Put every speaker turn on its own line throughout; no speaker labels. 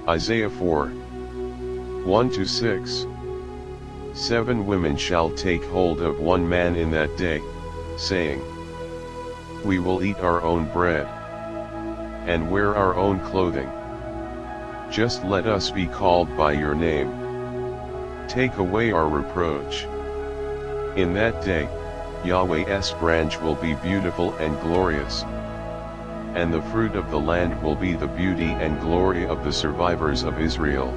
Isaiah 4, 1-6. 7 women shall take hold of one man in that day, saying, we will eat our own bread, and wear our own clothing. Just let us be called by your name. Take away our reproach. In that day, Yahweh's branch will be beautiful and glorious, and the fruit of the land will be the beauty and glory of the survivors of Israel.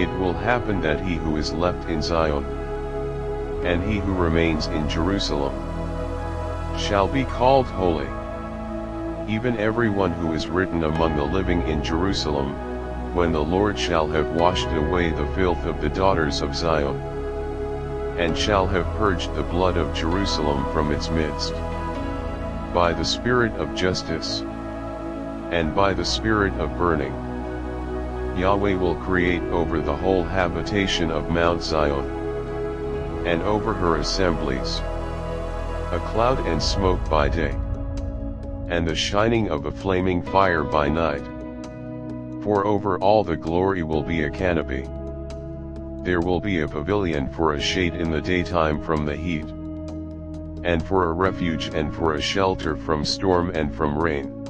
It will happen that he who is left in Zion, and he who remains in Jerusalem, shall be called holy. Even everyone who is written among the living in Jerusalem, when the Lord shall have washed away the filth of the daughters of Zion, and shall have purged the blood of Jerusalem from its midst. By the spirit of justice, and by the spirit of burning, Yahweh will create over the whole habitation of Mount Zion, and over her assemblies, a cloud and smoke by day, and the shining of a flaming fire by night. For over all the glory will be a canopy. There will be a pavilion for a shade in the daytime from the heat, and for a refuge and for a shelter from storm and from rain.